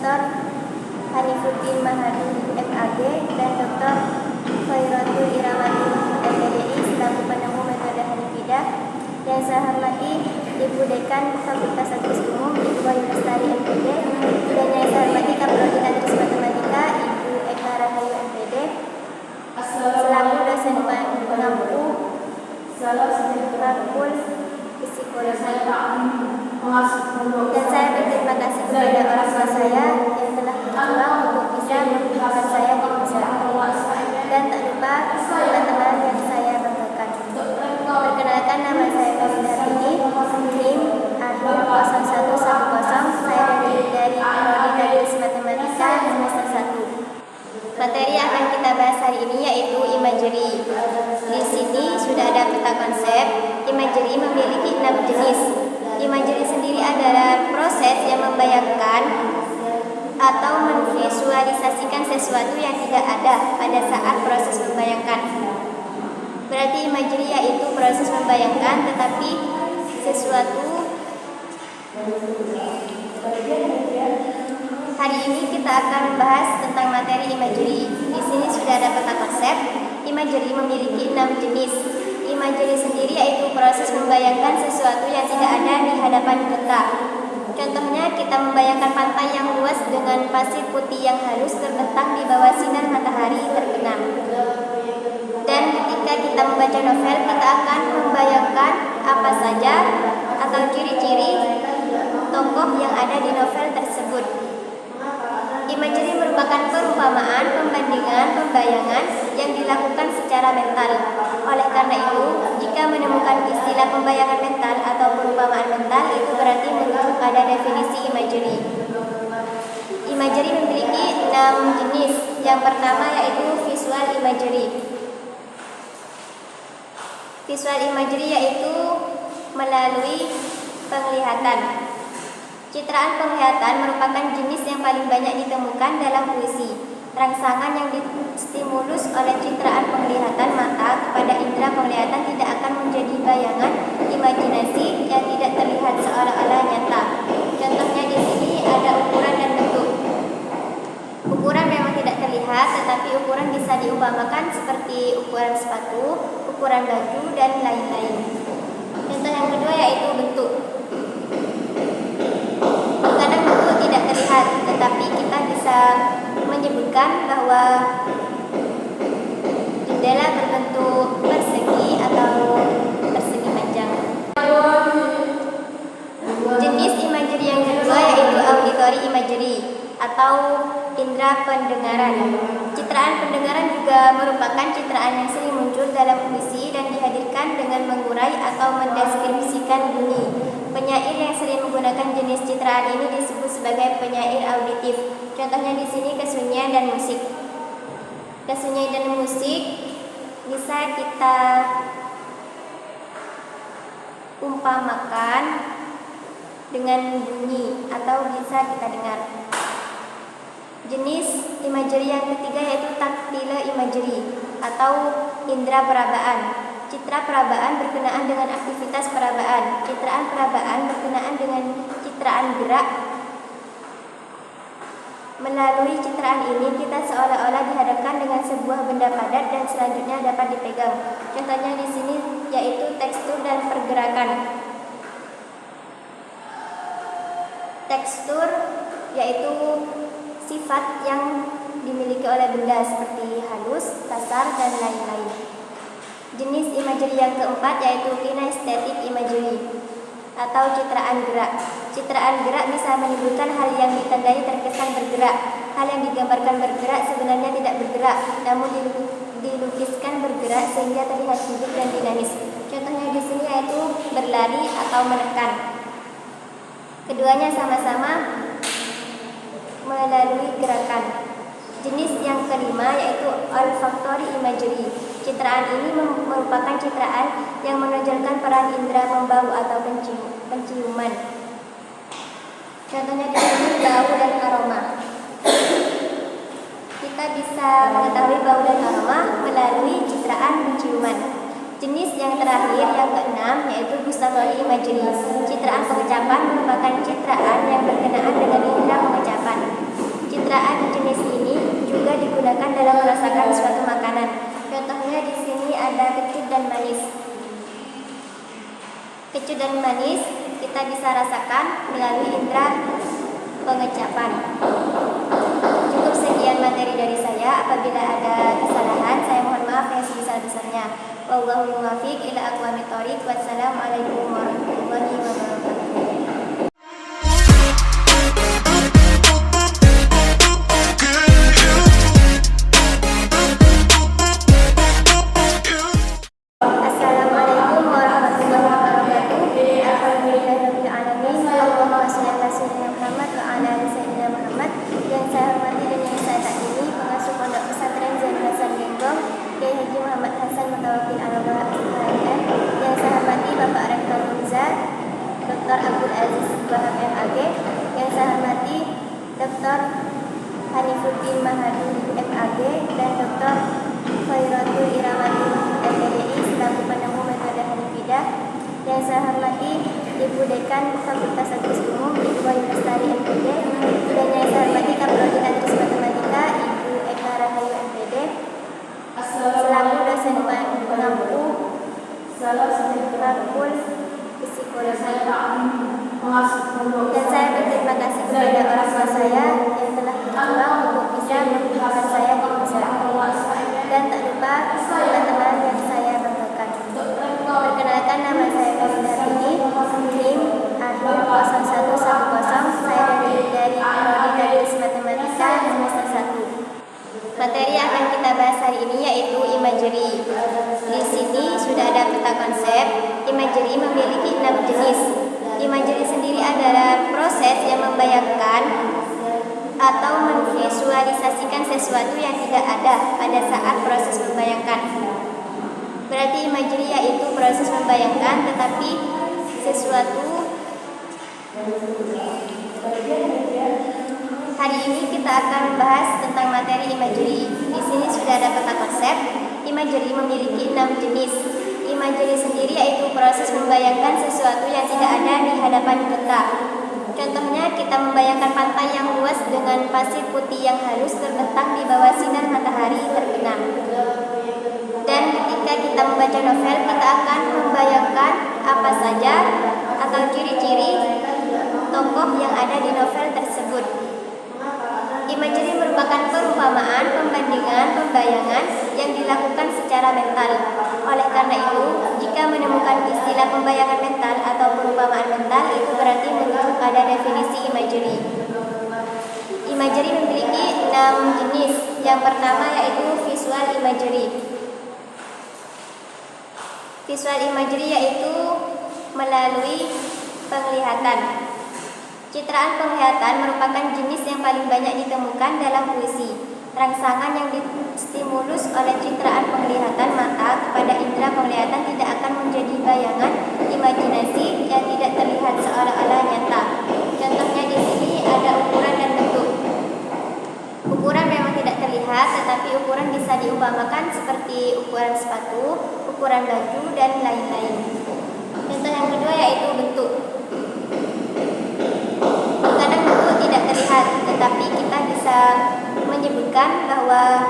Dr. Hanifuddin Mahadi MAG dan Dr. Khairatul Iramati MPDI selaku penemu metode Hanifidah. Yang saya hormati Ibu Dekan Fakultas Sains Umum Ibu Ayu Lestari MPD, dan yang saya hormati Kaprodi Nadris Matematika Ibu Eka Rahayu MPD selaku dosen pengampu Fakul Psikologi. Dan saya berterima kasih kepada orang tua saya yang telah berjuang untuk bisa menunjukkan saya di usaha. Dan tak lupa teman-teman yang saya banggakan. Perkenalkan, nama saya Fauzia Hartini, NIM akhir 0110. Saya dari Prodi Nadris Matematika semester 1. Materi yang akan kita bahas hari ini yaitu imagery. Di sini sudah ada peta konsep. Imagery memiliki 6 jenis. Imagery sendiri adalah proses yang membayangkan atau memvisualisasikan sesuatu yang tidak ada pada saat proses membayangkan. Berarti imagery yaitu proses membayangkan tetapi sesuatu. Hari ini kita akan membahas tentang materi imagery. Di sini sudah ada peta konsep. Imagery memiliki 6 jenis. Imagery sendiri yaitu proses membayangkan sesuatu yang tidak ada di hadapan kita. Contohnya, kita membayangkan pantai yang luas dengan pasir putih yang halus terbentang di bawah sinar matahari terbenam. Dan ketika kita membaca novel, kita akan membayangkan apa saja atau ciri-ciri tokoh yang ada di novel tersebut. Imagery merupakan perumpamaan, pembandingan, pembayangan yang dilakukan secara mental. Oleh karena itu, jika menemukan istilah pembayangan mental atau perumpamaan mental, itu berarti merujuk pada definisi imagery. Imagery memiliki 6 jenis. Yang pertama yaitu visual imagery. Visual imagery yaitu melalui penglihatan. Citraan penglihatan merupakan jenis yang paling banyak ditemukan dalam puisi. Rangsangan yang distimulus oleh citraan penglihatan mata kepada indera penglihatan tidak akan menjadi bayangan imajinasi yang tidak terlihat seolah-olah nyata. Contohnya di sini ada ukuran dan bentuk. Ukuran memang tidak terlihat, tetapi ukuran bisa diumpamakan seperti ukuran sepatu, ukuran baju, dan lain-lain. Contoh yang kedua yaitu bentuk. Kadang bentuk tidak terlihat, tetapi kita bisa menyebutkan bahwa jendela berbentuk persegi atau persegi panjang. Jenis imagery yang kedua yaitu auditory imagery atau indera pendengaran. Citraan pendengaran juga merupakan citraan yang sering muncul dalam puisi dan dihadirkan dengan mengurai atau mendeskripsikan bunyi. Penyair yang sering menggunakan jenis citraan ini disebut sebagai penyair auditif. Contohnya di sini kesunyian dan musik. Kesunyian dan musik bisa kita umpamakan dengan bunyi atau bisa kita dengar. Jenis imagery yang ketiga yaitu taktile imagery atau indera perabaan. Citra perabaan berkenaan dengan aktivitas perabaan. Citraan perabaan berkenaan dengan citraan gerak. Melalui citraan ini kita seolah-olah dihadapkan dengan sebuah benda padat dan selanjutnya dapat dipegang. Contohnya di sini yaitu tekstur dan pergerakan. Tekstur yaitu sifat yang dimiliki oleh benda seperti halus, kasar, dan lain-lain. Jenis imagery yang keempat yaitu kinesthetic imagery atau citraan gerak. Citraan gerak bisa menimbulkan hal yang ditandai terkesan bergerak. Hal yang digambarkan bergerak sebenarnya tidak bergerak, namun dilukiskan bergerak sehingga terlihat hidup dan dinamis. Contohnya di sini yaitu berlari atau menekan. Keduanya sama-sama melalui gerakan. Jenis yang kelima yaitu olfactory imagery. Citraan ini merupakan citraan yang menonjolkan peran indera membau atau penciuman. Contohnya di sini bau dan aroma. Kita bisa mengetahui bau dan aroma melalui citraan penciuman. Jenis yang terakhir yang keenam yaitu gustatory imagery. Citraan pengecapan merupakan citraan yang berkenaan dengan indera pengecapan. Citraan jenis ini juga digunakan dalam merasakan suatu makanan. Contohnya di sini ada kecut dan manis. Kecut dan manis kita bisa rasakan melalui indera pengecapan. Cukup sekian materi dari saya. Apabila ada kesalahan, saya mohon maaf yang sebesar-besarnya. Wallahul muwaffiq ila aqwamit thoriq. Wassalamualaikum warahmatullahi wabarakatuh. Assalamualaikum warahmatullahi wabarakatuh. Alhamdulillahirabbil alamin. Allahumma shalli ala sayyidina Muhammad wa ala ali sayyidina Muhammad. Yang saya hormati dan yang saya takdimi pengasuh Pondok Pesantren Zainul Hasan Genggong, Kiai Haji Muhammad Hasan Mutawakkil Allah Al-Hadian. Yang saya hormati Bapak Rektor Unza, Dr. Abdul Aziz Wahab MAG. Yang saya hormati Dr. Hanifuddin Mahadi MAG dan Dr. Khairatul Iramati MPDI selaku penemu metode Hanifidah. Yang saya hormati Ibu Dekan Fakultas Agris Umum Ibu Ayu Lestari MPD, dan yang saya hormati Kaprodinaris Matematika Ibu Eka Rahayu MPD selaku dosen pengampu Makul Psikologi. Dan saya berterima kasih kepada orang tua saya yang telah berjuang untuk bisa menunjukkan saya di usaha. Dan tak lupa teman-teman yang saya banggakan. Perkenalkan, nama saya Karina NIM akhir 0110. Saya dari Prodi Agris Matematika semester 1. Materi yang akan kita bahas hari ini yaitu imagery. Di sini sudah ada peta konsep. Imagery memiliki 6 jenis. Imagery sendiri adalah proses yang membayangkan atau memvisualisasikan sesuatu yang tidak ada pada saat proses membayangkan. Berarti imagery yaitu proses membayangkan tetapi sesuatu. Hari ini kita akan membahas tentang materi imagery. Di sini sudah ada peta konsep. Imagery memiliki 6 jenis. Imagery sendiri yaitu proses membayangkan sesuatu yang tidak ada di hadapan kita. Contohnya, kita membayangkan pantai yang luas dengan pasir putih yang halus terbentang di bawah sinar matahari terbenam. Dan ketika kita membaca novel, kita akan membayangkan apa saja atau ciri-ciri tokoh yang ada di novel tersebut. Imagery merupakan perumpamaan, pembandingan, pembayangan yang dilakukan secara mental. Oleh karena itu, jika menemukan istilah pembayangan mental atau perumpamaan mental, itu berarti merujuk pada definisi imagery. Imagery memiliki 6 jenis. Yang pertama yaitu visual imagery. Visual imagery yaitu melalui penglihatan. Citraan penglihatan merupakan jenis yang paling banyak ditemukan dalam puisi. Rangsangan yang distimulus oleh citraan penglihatan mata kepada indera penglihatan tidak akan menjadi bayangan imajinasi yang tidak terlihat seolah-olah nyata. Contohnya di sini ada ukuran dan bentuk. Ukuran memang tidak terlihat, tetapi ukuran bisa diumpamakan seperti ukuran sepatu, ukuran baju, dan lain-lain. Contoh yang kedua yaitu bentuk. Kadang bentuk tidak terlihat, tetapi kita bisa menyebutkan bahwa